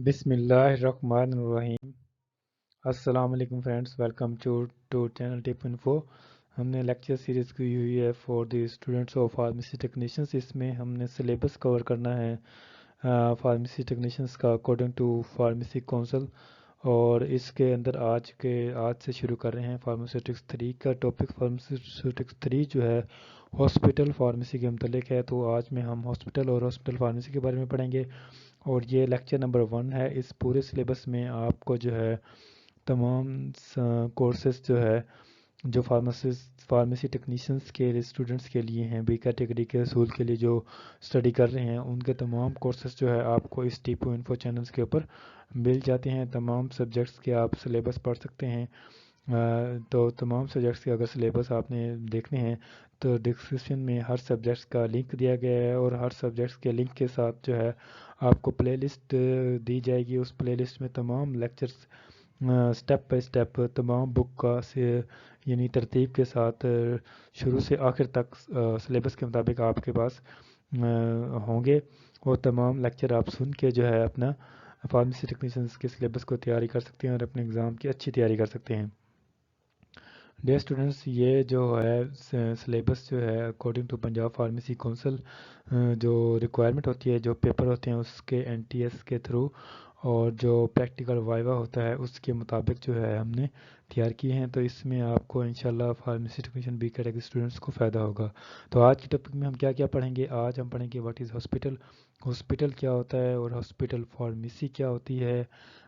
بسم اللہ الرحمن الرحیم۔ السلام علیکم friends, welcome to channel tip info. ہم نے لیکچر سیریز کی ہوئی ہے for the students of pharmacy technicians. اس میں ہم نے سلیبس کور کرنا ہے فارمیسی ٹیکنیشینس کا اکارڈنگ ٹو فارمیسی کونسل، اور اس کے اندر آج سے شروع کر رہے ہیں فارماسیوٹکس 3 کا ٹاپک۔ فارماسیوٹکس 3 جو ہے ہاسپٹل فارمیسی کے متعلق ہے، تو آج میں ہم ہاسپٹل اور ہاسپٹل فارمیسی کے بارے میں پڑھیں گے، اور یہ لیکچر نمبر 1 ہے۔ اس پورے سلیبس میں آپ کو جو ہے تمام کورسز جو ہے جو فارمیسی ٹیکنیشینس کے اسٹوڈنٹس کے لیے ہیں، بی کیٹیگری کے اصول کے لیے جو اسٹڈی کر رہے ہیں، ان کے تمام کورسز جو ہے آپ کو اس ٹیپو انفو چینلز کے اوپر مل جاتے ہیں۔ تمام سبجیکٹس کے آپ سلیبس پڑھ سکتے ہیں۔ تو تمام سبجیکٹس کے اگر سلیبس آپ نے دیکھنے ہیں تو ڈسکرپشن میں ہر سبجیکٹس کا لنک دیا گیا ہے، اور ہر سبجیکٹس کے لنک کے ساتھ جو ہے آپ کو پلے لسٹ دی جائے گی۔ اس پلے لسٹ میں تمام لیکچرز سٹیپ بائی سٹیپ تمام بک کا یعنی ترتیب کے ساتھ شروع سے آخر تک سلیبس کے مطابق آپ کے پاس ہوں گے، اور تمام لیکچر آپ سن کے جو ہے اپنا فارمیسی ٹیکنیشینس کے سلیبس کو تیاری کر سکتے ہیں اور اپنے ایگزام کی اچھی تیاری کر سکتے ہیں۔ ڈیئر اسٹوڈنٹس، یہ جو ہے سلیبس جو ہے according to Punjab pharmacy council جو ریکوائرمنٹ ہوتی ہے، جو پیپر ہوتے ہیں اس کے NTS کے تھرو، اور جو پریکٹیکل وائوا ہوتا ہے اس کے مطابق جو ہے ہم نے تیار کیے ہیں، تو اس میں آپ کو انشاءاللہ pharmacy technician be category students کو فائدہ ہوگا۔ تو آج کے ٹاپک میں ہم کیا کیا پڑھیں گے؟ آج ہم پڑھیں گے واٹ از ہاسپٹل، ہاسپٹل کیا ہوتا ہے، اور ہاسپٹل فارمیسی کیا ہوتی ہے،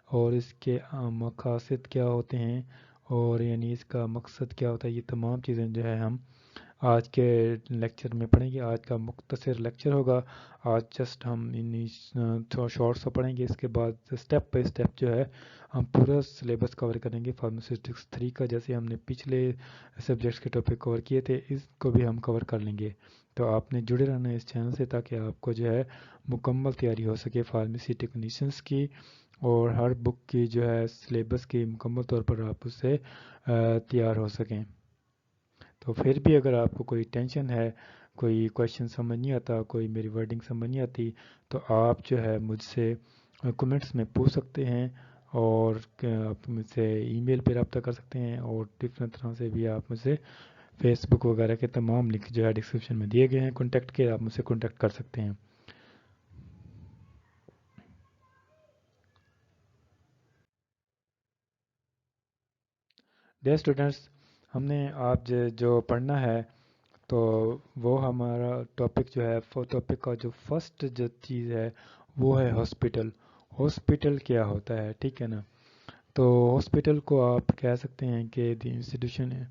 اور اس کے مقاصد کیا ہوتے ہیں، اور یعنی اس کا مقصد کیا ہوتا ہے۔ یہ تمام چیزیں جو ہے ہم آج کے لیکچر میں پڑھیں گے۔ آج کا مختصر لیکچر ہوگا، آج جسٹ ہم شارٹ سا پڑھیں گے، اس کے بعد سٹیپ بائی سٹیپ جو ہے ہم پورا سلیبس کور کریں گے فارماسیوٹکس 3 کا، جیسے ہم نے پچھلے سبجیکٹس کے ٹاپک کور کیے تھے، اس کو بھی ہم کور کر لیں گے۔ تو آپ نے جڑے رہنا ہے اس چینل سے، تاکہ آپ کو جو ہے مکمل تیاری ہو سکے فارمیسی ٹیکنیشینس کی، اور ہر بک کی جو ہے سلیبس کی مکمل طور پر آپ اس سے تیار ہو سکیں۔ تو پھر بھی اگر آپ کو کوئی ٹینشن ہے، کوئی کویشچن سمجھ نہیں آتا، کوئی میری ورڈنگ سمجھ نہیں آتی، تو آپ جو ہے مجھ سے کمنٹس میں پوچھ سکتے ہیں، اور آپ مجھ سے ای میل پہ رابطہ کر سکتے ہیں، اور ڈفرینٹ طرح سے بھی آپ مجھ سے فیس بک وغیرہ کے تمام لنک جو ہے ڈسکرپشن میں دیے گئے ہیں کانٹیکٹ کے، آپ مجھ سے کانٹیکٹ کر سکتے ہیں۔ ڈیئر اسٹوڈنٹس، ہم نے آج جو پڑھنا ہے تو وہ ہمارا ٹاپک جو ہے، ٹاپک کا جو فرسٹ جو چیز ہے وہ ہے ہاسپٹل۔ ہاسپٹل کیا ہوتا ہے، ٹھیک ہے نا؟ تو ہاسپٹل کو آپ کہہ سکتے ہیں کہ دی انسٹیٹیوشن ہے،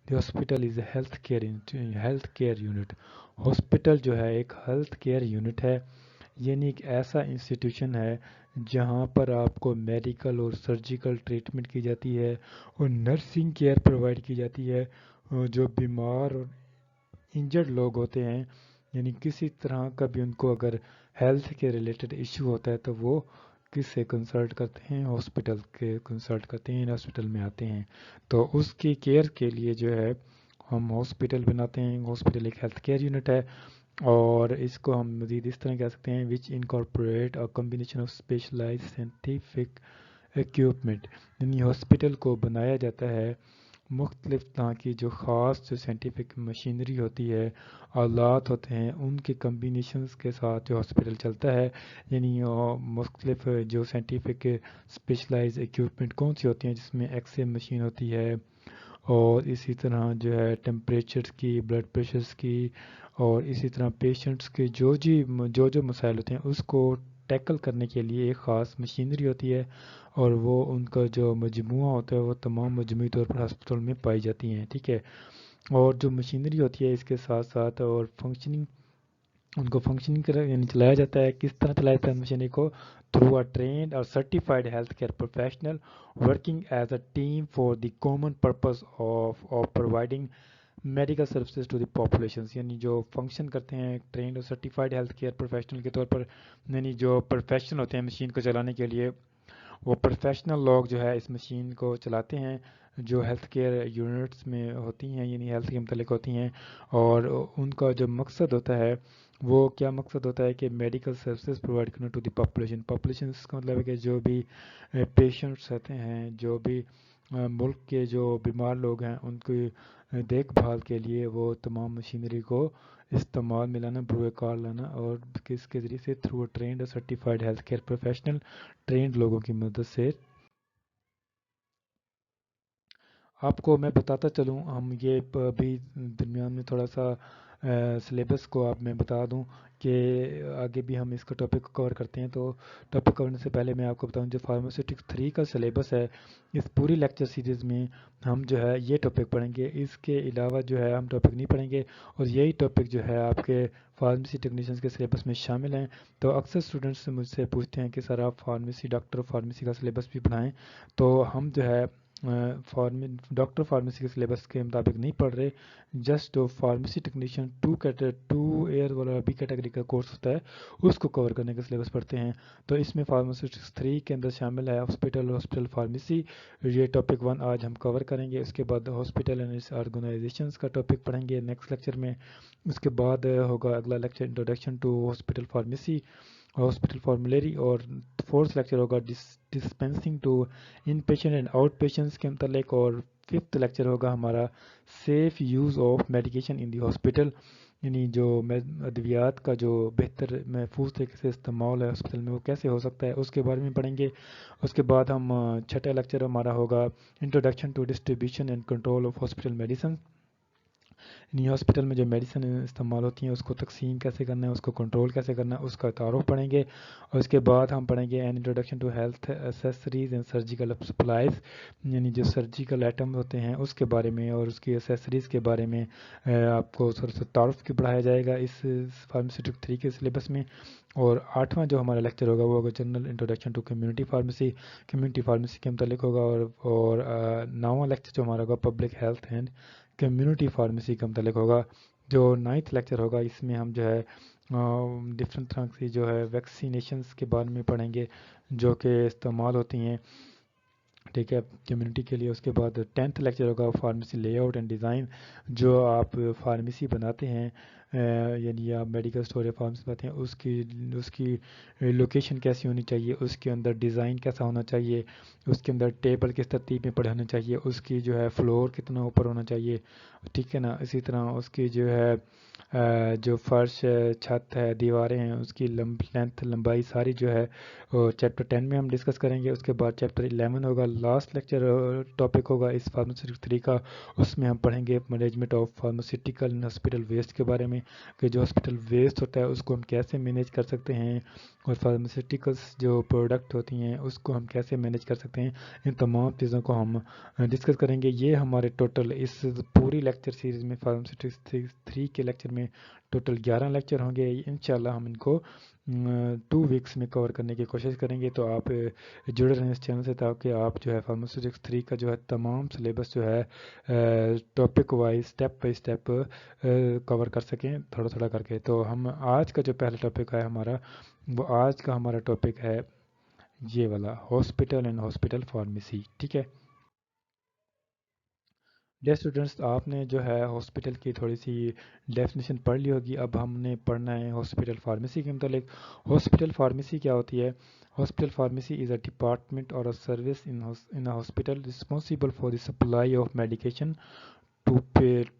the hospital is a health care unit. Hospital جو ہے ایک ہیلتھ کیئر یونٹ ہے، یعنی ایک ایسا انسٹیٹیوشن ہے جہاں پر آپ کو میڈیکل اور سرجیکل ٹریٹمنٹ کی جاتی ہے، اور نرسنگ کیئر پرووائڈ کی جاتی ہے، اور جو بیمار اور انجرڈ لوگ ہوتے ہیں، یعنی کسی طرح کا بھی ان کو اگر ہیلتھ کے ریلیٹڈ ایشو ہوتا ہے تو وہ کس سے کنسلٹ کرتے ہیں؟ ہاسپٹل کے کنسلٹ کرتے ہیں، ہاسپٹل میں آتے ہیں۔ تو اس کی کیئر کے لیے جو ہے ہم ہاسپٹل بناتے ہیں۔ ہاسپٹل ایک ہیلتھ کیئر یونٹ ہے، اور اس کو ہم مزید اس طرح کہہ سکتے ہیں which incorporate a combination of specialized scientific equipment, یعنی ہاسپٹل کو بنایا جاتا ہے مختلف طرح کی جو خاص جو سائنٹیفک مشینری ہوتی ہے، آلات ہوتے ہیں، ان کے کمبینیشنز کے ساتھ جو ہاسپٹل چلتا ہے۔ یعنی مختلف جو سائنٹیفک اسپیشلائز ایکوپمنٹ کون سی ہوتی ہیں، جس میں ایکس رے مشین ہوتی ہے، اور اسی طرح جو ہے ٹیمپریچر کی، بلڈ پریشرز کی، اور اسی طرح پیشنٹس کے جو مسائل ہوتے ہیں اس کو ٹیکل کرنے کے لیے ایک خاص مشینری ہوتی ہے، اور وہ ان کا جو مجموعہ ہوتا ہے وہ تمام مجموعی طور پر ہسپتال میں پائی جاتی ہیں، ٹھیک ہے۔ اور جو مشینری ہوتی ہے اس کے ساتھ ساتھ اور فنکشننگ، ان کو فنکشننگ یعنی چلایا جاتا ہے، کس طرح چلایا جاتا ہے مشینری کو؟ تھرو اے ٹرینڈ اور certified health care professional working as a team for the common purpose of providing medical services to the populations, یعنی جو فنکشن کرتے ہیں ٹرینڈ اور سرٹیفائڈ ہیلتھ کیئر پروفیشنل کے طور پر، یعنی جو پروفیشنل ہوتے ہیں مشین کو چلانے کے لیے، وہ پروفیشنل لوگ جو ہے اس مشین کو چلاتے ہیں جو ہیلتھ کیئر یونٹس میں ہوتی ہیں، یعنی ہیلتھ کے متعلق ہوتی ہیں، اور ان کا جو مقصد ہوتا ہے وہ کیا مقصد ہوتا ہے کہ میڈیکل سروسز پرووائڈ کرنا ٹو دی پاپولیشن کا مطلب ہے کہ جو بھی پیشنٹس رہتے ہیں، جو بھی ملک کے جو بیمار لوگ ہیں، ان کی دیکھ بھال کے لیے وہ تمام مشینری کو استعمال میں لانا، بروئے کار لانا، اور کس کے ذریعے سے تھرو ٹرینڈ اور certified health care professional, trained لوگوں کی مدد سے۔ آپ کو میں بتاتا چلوں، ہم یہ ابھی درمیان میں تھوڑا سا سلیبس کو آپ میں بتا دوں کہ آگے بھی ہم اس کا ٹاپک کور کرتے ہیں، تو ٹاپک کرنے سے پہلے میں آپ کو بتاؤں جو فارماسیوٹکس 3 کا سلیبس ہے، اس پوری لیکچر سیریز میں ہم جو ہے یہ ٹاپک پڑھیں گے، اس کے علاوہ جو ہے ہم ٹاپک نہیں پڑھیں گے، اور یہی ٹاپک جو ہے آپ کے فارمیسی ٹیکنیشینس کے سلیبس میں شامل ہیں۔ تو اکثر اسٹوڈنٹس مجھ سے پوچھتے ہیں کہ سر آپ فارمیسی ڈاکٹر فارمیسی کا سلیبس بھی پڑھائیں، تو ہم جو ہے ڈاکٹر فارمیسی کے سلیبس کے مطابق نہیں پڑھ رہے، جسٹ فارمیسی ٹیکنیشین 2 ایئر والا بی کیٹیگری کا کورس ہوتا ہے، اس کو کور کرنے کا سلیبس پڑھتے ہیں۔ تو اس میں فارماسیوٹکس 3 کے اندر شامل ہے ہاسپٹل فارمیسی، یہ ٹاپک 1 آج ہم کور کریں گے۔ اس کے بعد ہاسپٹل اینڈ اٹس آرگنائزیشنز کا ٹاپک پڑھیں گے نیکسٹ لیکچر میں۔ اس کے بعد ہوگا اگلا lecture introduction to hospital pharmacy, hospital formulary, اور فورتھ لیکچر ہوگا dispensing to inpatient and outpatients کے متعلق، اور ففتھ لیکچر ہوگا ہمارا safe use of medication in the hospital, یعنی جو ادویات کا جو بہتر محفوظ طریقے سے استعمال ہے ہاسپٹل میں وہ کیسے ہو سکتا ہے، اس کے بارے میں پڑھیں گے۔ اس کے بعد ہم چھٹا لیکچر ہمارا ہوگا introduction to distribution and control of hospital medicine, یعنی ہاسپٹل میں جو میڈیسن استعمال ہوتی ہیں اس کو تقسیم کیسے کرنا ہے، اس کو کنٹرول کیسے کرنا ہے، اس کا تعارف پڑھیں گے۔ اور اس کے بعد ہم پڑھیں گے an introduction to health accessories and surgical supplies, یعنی جو سرجیکل آئٹم ہوتے ہیں اس کے بارے میں اور اس کی ایسیسریز کے بارے میں آپ کو تھوڑا سا تعارف کی پڑھایا جائے گا اس فارماسیوٹک 3 کے سلیبس میں۔ اور 8واں جو ہمارا لیکچر ہوگا وہ ہوگا general introduction to community pharmacy کے متعلق ہوگا، اور 9واں لیکچر جو ہمارا ہوگا public health and community pharmacy کا متعلق ہوگا۔ جو 9th لیکچر ہوگا اس میں ہم جو ہے ڈفرینٹ طرح کی جو ہے ویکسینیشنز کے بارے میں پڑھیں گے جو کہ استعمال ہوتی ہیں، ٹھیک ہے، کمیونٹی کے لیے۔ اس کے بعد 10th لیکچر ہوگا pharmacy lay out and design, جو آپ فارمیسی بناتے ہیں، یعنی آپ میڈیکل اسٹور یا فارمیسی بناتے ہیں، اس کی لوکیشن کیسی ہونی چاہیے، اس کے اندر ڈیزائن کیسا ہونا چاہیے، اس کے اندر ٹیبل کس ترتیب میں پڑے ہونا چاہیے، اس کی جو ہے فلور کتنا اوپر ہونا چاہیے، ٹھیک ہے نا۔ اسی طرح اس کی جو ہے جو فرش ہے، چھت ہے، دیواریں ہیں، اس کی لینتھ لمبائی ساری جو ہے چیپٹر 10 میں ہم ڈسکس کریں گے۔ اس کے بعد چیپٹر 11 ہوگا، لاسٹ لیکچر ٹاپک ہوگا اس فارماسیوٹکس 3 کا، اس میں ہم پڑھیں گے management of pharmaceutical in hospital waste کے بارے میں، کہ جو ہاسپٹل ویسٹ ہوتا ہے اس کو ہم کیسے مینیج کر سکتے ہیں، اور فارماسیوٹیکلس جو پروڈکٹ ہوتی ہیں اس کو ہم کیسے مینیج کر سکتے ہیں، ان تمام چیزوں کو ہم ڈسکس کریں گے۔ یہ ہمارے ٹوٹل اس پوری لیکچر سیریز میں فارماسیوٹکس 3 کے لیکچر میں ٹوٹل 11 لیکچر ہوں گے۔ انشاءاللہ ہم ان کو 2 ویکس میں کور کرنے کی کوشش کریں گے، تو آپ جڑے رہیں اس چینل سے تاکہ آپ جو ہے فارماسیوٹکس 3 کا جو ہے تمام سلیبس جو ہے topic wise step by step cover کر سکیں تھوڑا تھوڑا کر کے۔ تو ہم آج کا جو پہلا ٹاپک ہے ہمارا، وہ آج کا ہمارا ٹاپک ہے یہ والا ہاسپٹل اینڈ ہاسپٹل فارمیسی، ٹھیک ہے۔ ڈیئر اسٹوڈنٹس، آپ نے جو ہے ہاسپٹل کی تھوڑی سی ڈیفینیشن پڑھ لی ہوگی، اب ہم نے پڑھنا ہے ہاسپٹل فارمیسی کے متعلق۔ ہاسپٹل فارمیسی کیا ہوتی ہے؟ Hospital pharmacy is a department or a service in hospital responsible for the supply of medication to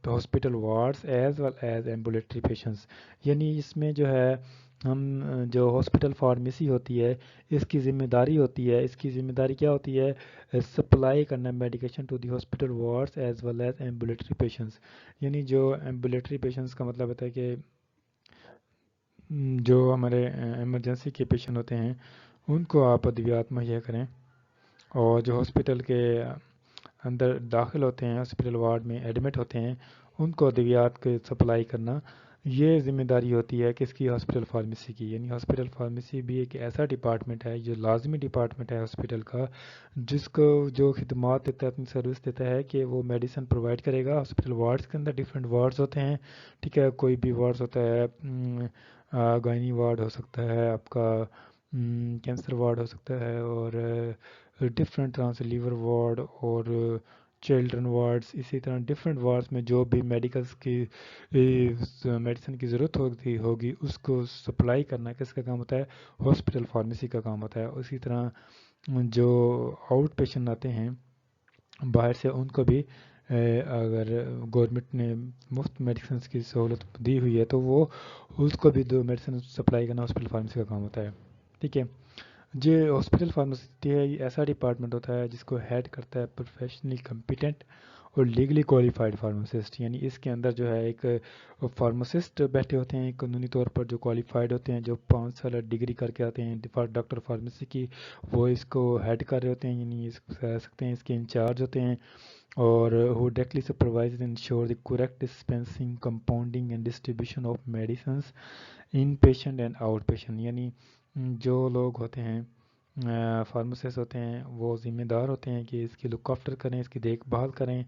hospital wards as well as ambulatory patients, یعنی اس میں جو ہے ہم جو ہاسپٹل فارمیسی ہوتی ہے اس کی ذمہ داری ہوتی ہے، اس کی ذمہ داری کیا ہوتی ہے؟ سپلائی کرنا medication to the hospital wards as well as ambulatory patients, یعنی جو ایمبولیٹری پیشنٹس کا مطلب ہوتا ہے کہ جو ہمارے ایمرجنسی کے پیشنٹ ہوتے ہیں ان کو آپ ادویات مہیا کریں، اور جو ہاسپٹل کے اندر داخل ہوتے ہیں، ہاسپٹل وارڈ میں ایڈمٹ ہوتے ہیں، ان کو ادویات کے سپلائی کرنا، یہ ذمہ داری ہوتی ہے کس کی؟ ہاسپٹل فارمیسی کی۔ یعنی ہاسپٹل فارمیسی بھی ایک ایسا ڈپارٹمنٹ ہے جو لازمی ڈپارٹمنٹ ہے ہاسپٹل کا، جس کو جو خدمات دیتا ہے، اپنی سروس دیتا ہے کہ وہ میڈیسن پرووائڈ کرے گا۔ ہاسپٹل وارڈز کے اندر ڈفرینٹ وارڈز ہوتے ہیں، ٹھیک ہے، کوئی بھی وارڈز ہوتا ہے، گائنی وارڈ ہو سکتا ہے، آپ کا کینسر وارڈ ہو سکتا ہے، اور ڈفرینٹ طرح سے لیور وارڈ اور چلڈرن وارڈس، اسی طرح ڈفرینٹ وارڈس میں جو بھی میڈیکلس کی میڈیسن کی ضرورت ہوگی اس کو سپلائی کرنا کس کا کام ہوتا ہے؟ ہاسپٹل فارمیسی کا کام ہوتا ہے۔ اسی طرح جو آؤٹ پیشنٹ آتے ہیں باہر سے، ان کو بھی اگر گورنمنٹ نے مفت میڈیسنس کی سہولت دی ہوئی ہے تو وہ اس کو بھی دو میڈیسن سپلائی کرنا ہاسپٹل فارمیسی کا کام ہوتا ہے، ٹھیک ہے جی۔ ہاسپٹل فارمیسی ہے یہ ایسا ڈپارٹمنٹ ہوتا ہے جس کو ہیڈ کرتا ہے پروفیشنلی کمپیٹنٹ اور لیگلی کوالیفائڈ فارماسسٹ، یعنی اس کے اندر جو ہے ایک فارماسسٹ بیٹھے ہوتے ہیں قانونی طور پر جو کوالیفائڈ ہوتے ہیں، جو 5 سال ڈگری کر کے آتے ہیں ڈاکٹر فارمیسی کی، وہ اس کو ہیڈ کر رہے ہوتے ہیں، یعنی کہہ سکتے ہیں اس کے انچارج ہوتے ہیں، اور who directly supervises and ensure the correct dispensing, compounding and distribution of medicines in patient and out patient، یعنی جو لوگ ہوتے ہیں فارماسسٹ ہوتے ہیں وہ ذمہ دار ہوتے ہیں کہ اس کی لک آفٹر کریں، اس کی دیکھ بھال کریں،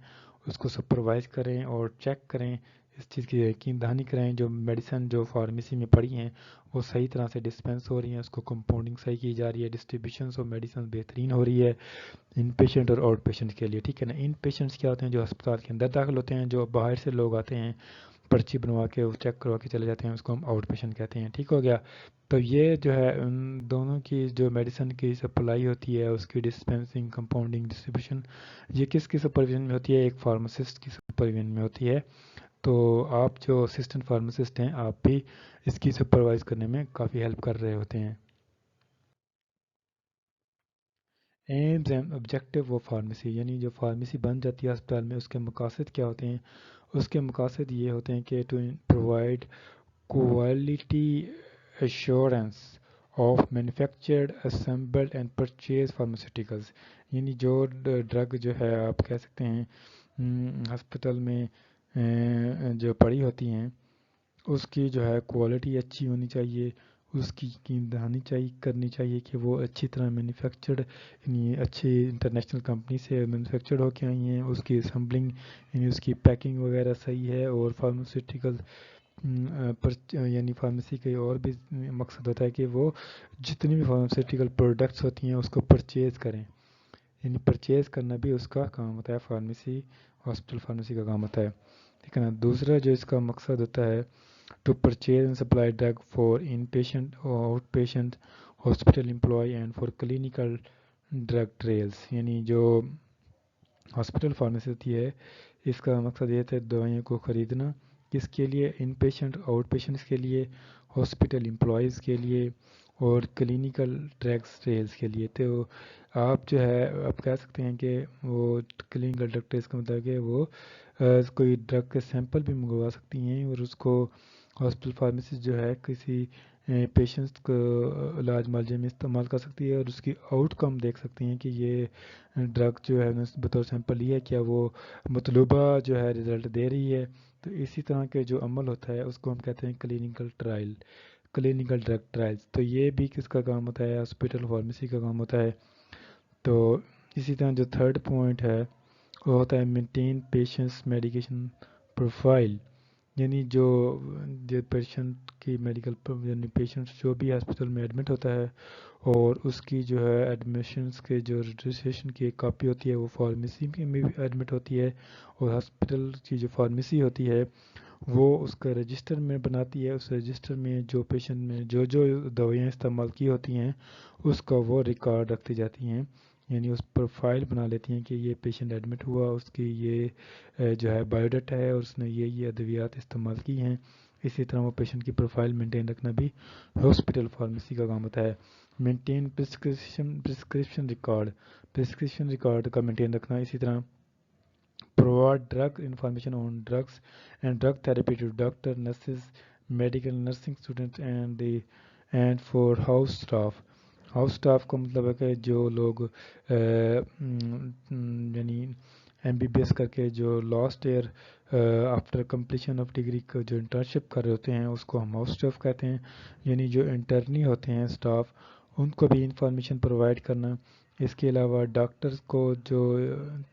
اس کو سپروائز کریں اور چیک کریں، اس چیز کی یقین دہانی کریں جو میڈیسن جو فارمیسی میں پڑی ہیں وہ صحیح طرح سے ڈسپینس ہو رہی ہیں، اس کو کمپاؤنڈنگ صحیح کی جا رہی ہے، ڈسٹریبیوشنس آف میڈیسن بہترین ہو رہی ہے ان پیشنٹ اور آؤٹ پیشنٹ کے لیے، ٹھیک ہے نا۔ ان پیشنٹس کیا ہوتے ہیں؟ جو ہسپتال کے اندر داخل ہوتے ہیں، جو باہر سے لوگ آتے ہیں پرچی بنوا کے چیک کروا کے چلے جاتے ہیں، اس کو ہم آؤٹ پیشنٹ کہتے ہیں، ٹھیک ہو گیا۔ تو یہ جو ہے ان دونوں کی جو میڈیسن کی سپلائی ہوتی ہے، اس کی ڈسپینسنگ، کمپاؤنڈنگ، ڈسٹریبیوشن، یہ کس کی سپرویژن میں ہوتی ہے؟ ایک فارماسسٹ کی سپرویژن میں ہوتی ہے۔ تو آپ جو اسسٹنٹ فارماسسٹ ہیں آپ بھی اس کی سپروائز کرنے میں کافی ہیلپ کر رہے ہوتے ہیں۔ Aims and objective of pharmacy, یعنی جو فارمیسی بن جاتی ہے اسپتال میں اس کے مقاصد کیا ہوتے ہیں؟ اس کے مقاصد یہ ہوتے ہیں کہ to provide quality assurance of manufactured, assembled and purchase pharmaceuticals, یعنی جو ڈرگ جو ہے آپ کہہ سکتے ہیں ہسپتال میں جو پڑی ہوتی ہیں اس کی جو ہے کوالٹی اچھی ہونی چاہیے، اس کی یقین دہانی کرنی چاہیے کہ وہ اچھی طرح مینوفیکچرڈ، یعنی اچھی انٹرنیشنل کمپنی سے مینوفیکچرڈ ہو کے آئی ہیں، اس کی اسمبلنگ یعنی اس کی پیکنگ وغیرہ صحیح ہے، اور فارماسیوٹیکل یعنی فارمیسی کا اور بھی مقصد ہوتا ہے کہ وہ جتنی بھی فارماسیوٹیکل پروڈکٹس ہوتی ہیں اس کو پرچیز کریں، یعنی پرچیز کرنا بھی اس کا کام ہوتا ہے، فارمیسی ہاسپٹل فارمیسی کا کام ہوتا ہے، ٹھیک ہے نا۔ دوسرا جو اس کا مقصد ہوتا ہے to purchase and supply drug for inpatient or outpatient hospital employee and for clinical drug trials، یعنی جو ہاسپٹل فارمیسی ہوتی ہے اس کا مقصد یہ ہے دوائیوں کو خریدنا، کس کے لیے؟ ان پیشنٹ، آؤٹ پیشنٹس کے لیے، ہاسپٹل امپلائیز کے لیے، اور کلینیکل ڈرگس ٹریلز کے لیے۔ تو آپ جو ہے آپ کہہ سکتے ہیں کہ وہ کلینیکل ڈرگ ٹریلز کا مطلب ہے وہ کوئی ڈرگ کے سیمپل بھی منگوا سکتی ہیں اور اس کو ہاسپٹل فارمیسی جو ہے کسی پیشنٹس کو علاج معالجے میں استعمال کر سکتی ہے، اور اس کی آؤٹ کم دیکھ سکتی ہیں کہ یہ ڈرگ جو ہے بطور سیمپل لی ہے کیا وہ مطلوبہ جو ہے رزلٹ دے رہی ہے۔ تو اسی طرح کے جو عمل ہوتا ہے اس کو ہم کہتے ہیں clinical trial, clinical drug trials. تو یہ بھی کس کا کام ہوتا ہے؟ ہاسپٹل فارمیسی کا کام ہوتا ہے۔ تو اسی طرح جو تھرڈ پوائنٹ ہے وہ ہوتا ہے مینٹین پیشنٹس میڈیکیشن پروفائل، یعنی جو پیشنٹ کی میڈیکل یعنی پیشنٹ جو بھی ہاسپٹل میں ایڈمٹ ہوتا ہے اور اس کی جو ہے ایڈمیشنس کے جو رجسٹریشن کی ایک کاپی ہوتی ہے وہ فارمیسی میں بھی ایڈمٹ ہوتی ہے، اور ہاسپٹل کی جو فارمیسی ہوتی ہے وہ اس کا رجسٹر میں بناتی ہے، اس رجسٹر میں جو پیشنٹ میں جو دوائیاں استعمال کی ہوتی ہیں اس کا وہ ریکارڈ رکھتی جاتی ہیں، یعنی اس پروفائل بنا لیتی ہیں کہ یہ پیشنٹ ایڈمٹ ہوا، اس کی یہ جو ہے بایو ڈاٹا ہے اور اس نے یہ ادویات استعمال کی ہیں۔ اسی طرح وہ پیشنٹ کی پروفائل مینٹین رکھنا بھی ہاسپٹل فارمیسی کا کام ہوتا ہے۔ مینٹین پرسکرپشن ریکارڈ کا مینٹین رکھنا، اسی طرح provide drug information on drugs and drug therapy to doctor, nurses, medical nursing students and for house staff۔ House staff کا مطلب ہے کہ جو لوگ یعنی ایم بی بی ایس کر کے جو last year after completion of degree کو جو انٹرنشپ کر رہے ہوتے ہیں اس کو ہم ہاؤس اسٹاف کہتے ہیں، یعنی جو انٹرنی ہوتے ہیں اسٹاف ان کو بھی انفارمیشن پرووائڈ کرنا۔ اس کے علاوہ ڈاکٹرز کو جو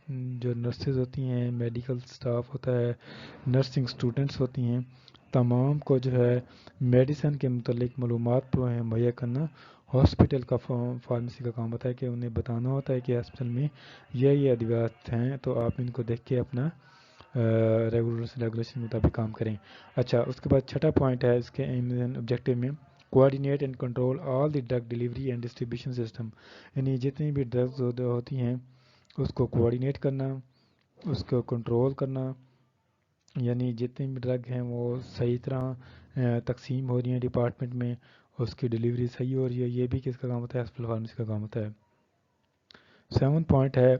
نرسز ہوتی ہیں، میڈیکل سٹاف ہوتا ہے، نرسنگ سٹوڈنٹس ہوتی ہیں، تمام کو جو ہے میڈیسن کے متعلق معلومات مہیا کرنا ہاسپٹل کا فارمیسی کا کام ہوتا ہے کہ انہیں بتانا ہوتا ہے کہ ہاسپٹل میں یہ ادویات ہیں، تو آپ ان کو دیکھ کے اپنا ریگولیشن مطابق کام کریں۔ اچھا، اس کے بعد چھٹا پوائنٹ ہے اس کے آبجیکٹیو میں، coordinate and control all the drug delivery and distribution system, یعنی جتنی بھی ڈرگز ہوتی ہیں اس کو کوآرڈینیٹ کرنا، اس کو کنٹرول کرنا، یعنی جتنی بھی ڈرگ ہیں وہ صحیح طرح تقسیم ہو رہی ہیں ڈپارٹمنٹ میں، اس کی ڈیلیوری صحیح ہو رہی ہے، یہ بھی کس کا کام ہوتا ہے؟ ہاسپٹل فارمیسی کا کام ہوتا ہے۔ 7 پوائنٹ ہے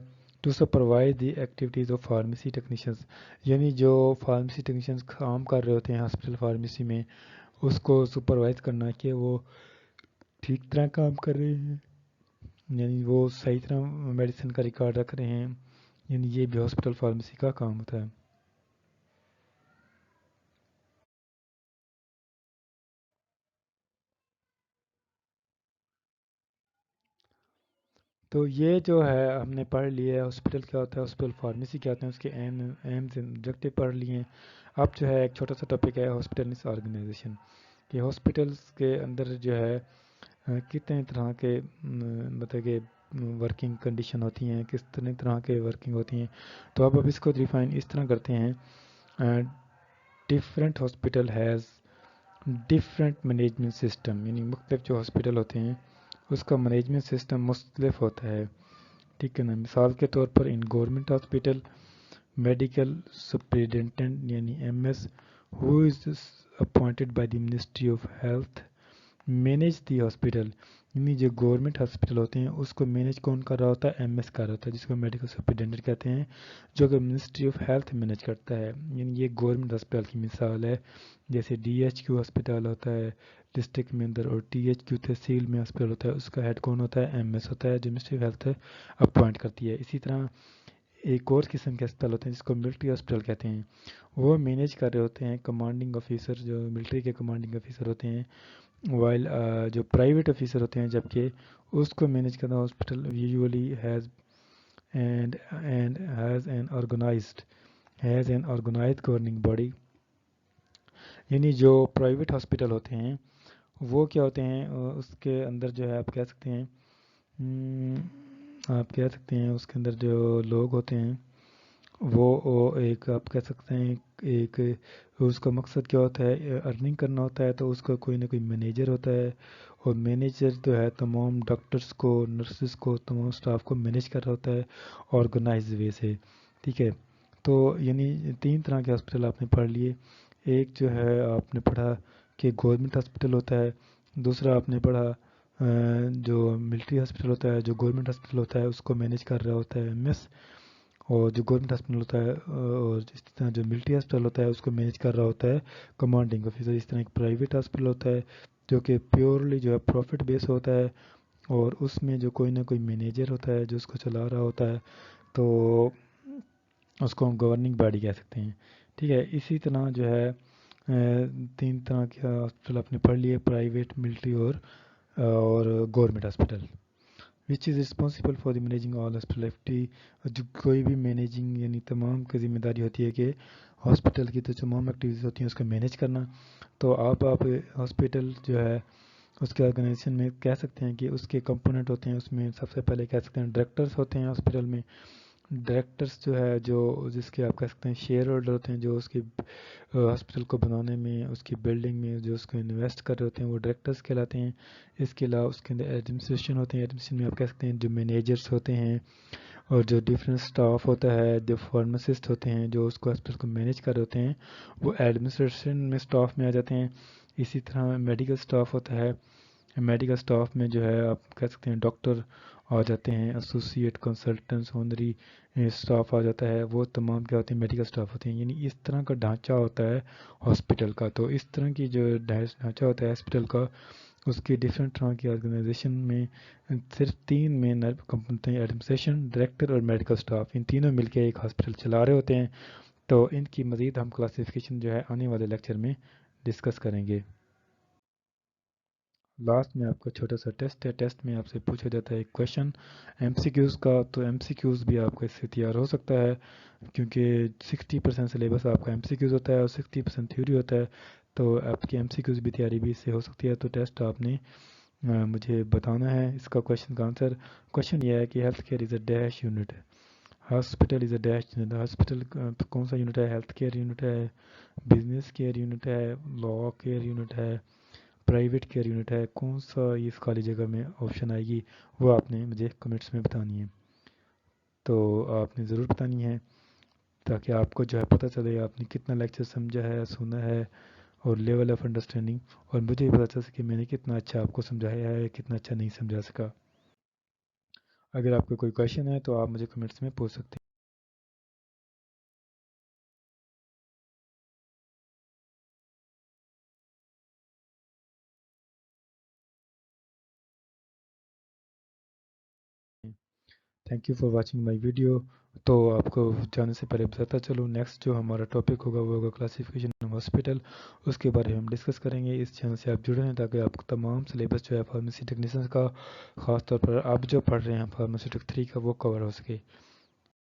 to supervise the activities of pharmacy technicians, یعنی جو فارمیسی ٹیکنیشینز کام کر رہے ہوتے ہیں ہاسپٹل فارمیسی میں، اس کو سپروائز کرنا کہ وہ ٹھیک طرح کام کر رہے ہیں، یعنی وہ صحیح طرح میڈیسن کا ریکارڈ رکھ رہے ہیں، یعنی یہ بھی ہاسپٹل فارمیسی کا کام ہوتا ہے۔ تو یہ جو ہے ہم نے پڑھ لیا ہے ہاسپٹل کیا ہوتا ہے، ہاسپٹل فارمیسی کیا ہوتا ہے، اس کے اہم آبجیکٹیو پڑھ لیے ہیں۔ اب جو ہے ایک چھوٹا سا ٹاپک ہے ہاسپٹلس آرگنائزیشن، کہ ہاسپٹلس کے اندر جو ہے کتنے طرح کے مطلب کہ ورکنگ کنڈیشن ہوتی ہیں، کس طرح کے ورکنگ ہوتی ہیں۔ تو اب اس کو ڈیفائن اس طرح کرتے ہیں، different hospital has different management system, یعنی مختلف جو ہاسپٹل ہوتے ہیں اس کا مینجمنٹ سسٹم مختلف ہوتا ہے، ٹھیک ہے نا۔ مثال کے طور پر ان گورنمنٹ ہاسپٹل میڈیکل سپرنٹینڈنٹ یعنی MS who is appointed by the Ministry of Health manage the hospital, یعنی جو گورنمنٹ ہاسپٹل ہوتے ہیں اس کو مینیج کون کر رہا ہوتا ہے؟ MS کر رہا ہوتا ہے، جس کو میڈیکل سپرنٹینڈنٹ کہتے ہیں، جو کہ منسٹری آف ہیلتھ مینیج کرتا ہے، یعنی یہ گورنمنٹ ہاسپٹل کی مثال ہے۔ جیسے DHQ ہاسپٹل ہوتا ہے ڈسٹرکٹ میں اندر، اور THQ تحصیل میں ہاسپٹل ہوتا ہے، اس کا ہیڈ کون ہوتا ہے؟ MS ہوتا ہے، جو منسٹری آف ہیلتھ اپوائنٹ کرتی ہے۔ اسی طرح ایک اور قسم کے ہسپتال ہوتے ہیں جس کو ملٹری ہاسپٹل کہتے ہیں، وہ مینیج کر رہے ہوتے ہیں کمانڈنگ آفیسر، جو ملٹری کے کمانڈنگ آفیسر ہوتے ہیں، وائل جو پرائیویٹ آفیسر ہوتے ہیں جبکہ اس کو مینیج کرنا hospital usually has an organized governing body, یعنی جو پرائیویٹ ہاسپٹل ہوتے ہیں وہ کیا ہوتے ہیں، اس کے اندر جو ہے آپ کہہ سکتے ہیں اس کے اندر جو لوگ ہوتے ہیں وہ ایک آپ کہہ سکتے ہیں ایک اس کا مقصد کیا ہوتا ہے؟ ارننگ کرنا ہوتا ہے، تو اس کا کوئی نہ کوئی مینیجر ہوتا ہے، اور مینیجر جو ہے تمام ڈاکٹرز کو، نرسز کو، تمام سٹاف کو مینیج کر رہا ہوتا ہے آرگنائز وے سے، ٹھیک ہے۔ تو یعنی 3 طرح کے ہاسپٹل آپ نے پڑھ لیے، ایک جو ہے آپ نے پڑھا کہ گورنمنٹ ہاسپٹل ہوتا ہے، دوسرا آپ نے پڑھا جو ملٹری ہاسپٹل ہوتا ہے، جو گورنمنٹ ہاسپٹل ہوتا ہے اس کو مینیج کر رہا ہوتا ہے MS، اور جو گورنمنٹ ہاسپٹل ہوتا ہے اور اس طرح جو ملٹری ہاسپٹل ہوتا ہے اس کو مینیج کر رہا ہوتا ہے کمانڈنگ آفیسر۔ اس طرح ایک پرائیویٹ ہاسپٹل ہوتا ہے جو کہ پیورلی جو ہے پروفٹ بیس ہوتا ہے، اور اس میں جو کوئی نہ کوئی مینیجر ہوتا ہے جو اس کو چلا رہا ہوتا ہے، تو اس کو ہم گورننگ باڈی کہہ سکتے ہیں، ٹھیک ہے۔ اسی طرح جو ہے 3 طرح کے ہاسپٹل آپ نے پڑھ لیے، پرائیویٹ، ملٹری اور government hospital, which is responsible for the managing all hospital activity, جو کوئی بھی مینیجنگ یعنی تمام کی ذمہ داری ہوتی ہے کہ ہاسپٹل کی تو تمام ایکٹیویٹیز ہوتی ہیں اس کو مینیج کرنا۔ تو آپ ہاسپٹل جو ہے اس کے آرگنائزیشن میں کہہ سکتے ہیں کہ اس کے کمپوننٹ ہوتے ہیں، اس میں سب سے پہلے کہہ سکتے ہیں ڈائریکٹرز ہوتے ہیں ہاسپٹل میں، ڈائریکٹرز جو ہے جو جس کے آپ کہہ سکتے ہیں شیئر ہولڈر ہوتے ہیں، جو اس کی ہاسپٹل کو بنانے میں، اس کی بلڈنگ میں جو اس کو انویسٹ کر رہے ہوتے ہیں وہ ڈائریکٹرز کہلاتے ہیں۔ اس کے علاوہ اس کے اندر ایڈمنسٹریشن ہوتے ہیں، ایڈمنسٹریشن میں آپ کہہ سکتے ہیں جو مینیجرز ہوتے ہیں، اور جو ڈفرینٹ سٹاف ہوتا ہے، جو فارماسسٹ ہوتے ہیں جو اس کو ہاسپٹل کو مینیج کر رہے ہوتے ہیں، وہ ایڈمنسٹریشن میں سٹاف میں آ جاتے ہیں۔ اسی طرح میڈیکل سٹاف ہوتا ہے، میڈیکل سٹاف میں جو ہے آپ کہہ سکتے ہیں ڈاکٹر آ جاتے ہیں، ایسوسیٹ کنسلٹنٹس، ہونری سٹاف آ جاتا ہے، وہ تمام کیا ہوتے ہیں؟ میڈیکل سٹاف ہوتے ہیں، یعنی اس طرح کا ڈھانچہ ہوتا ہے ہاسپٹل کا۔ تو اس طرح کی جو ڈھانچہ ہوتا ہے ہاسپٹل کا، اس کی ڈفرینٹ طرح کی آرگنائزیشن میں صرف 3 مین کمپوننٹ ہیں، ایڈمنسٹریشن، ڈائریکٹر اور میڈیکل سٹاف، ان تینوں مل کے ایک ہاسپٹل چلا رہے ہوتے ہیں۔ تو ان کی مزید ہم کلاسیفیکیشن جو ہے آنے والے لیکچر میں ڈسکس کریں گے۔ لاسٹ میں آپ کا چھوٹا سا ٹیسٹ ہے، ٹیسٹ میں آپ سے پوچھا جاتا ہے ایک کویشچن MCQs کا، تو MCQs بھی آپ کا اس سے تیار ہو سکتا ہے، کیونکہ 60% سلیبس آپ کا MCQs ہوتا ہے اور 60% تھیوری ہوتا ہے، تو آپ کی MCQs بھی تیاری بھی اس سے ہو سکتی ہے۔ تو ٹیسٹ آپ نے مجھے بتانا ہے اس کا کوشچن کا آنسر۔ کوشچن یہ ہے کہ health care is A dash unit, hospital is A dash unit. Hospital کون سا یونٹ ہے؟ ہیلتھ کیئر یونٹ ہے، بزنس کیئر یونٹ ہے، لا کیئر یونٹ ہے، پرائیویٹ کیئر یونٹ ہے؟ کون سا اس خالی جگہ میں آپشن آئے گی وہ آپ نے مجھے کمنٹس میں بتانی ہے، تو آپ نے ضرور بتانی ہے تاکہ آپ کو جو ہے پتہ چلے آپ نے کتنا لیکچر سمجھا ہے، سنا ہے، اور لیول آف انڈرسٹینڈنگ، اور مجھے بھی پتہ چل سکے میں نے کتنا اچھا آپ کو سمجھایا ہے، کتنا اچھا نہیں سمجھا سکا۔ اگر آپ کا کوئی کویشچن ہے تو آپ مجھے کمنٹس میں پوچھ سکتے ہیں۔ Thank you for watching my video. تو آپ کو جانے سے پہلے بتاتا چلوں، نیکسٹ جو ہمارا ٹاپک ہوگا وہ ہوگا کلاسیفیکیشن آف ہاسپٹل، اس کے بارے میں ہم ڈسکس کریں گے۔ اس چینل سے آپ جڑے ہیں تاکہ آپ کو تمام سلیبس جو ہے فارمیسی ٹیکنیشنز کا، خاص طور پر آپ جو پڑھ رہے ہیں فارمیسیوٹک 3 کا، وہ کور ہو سکے۔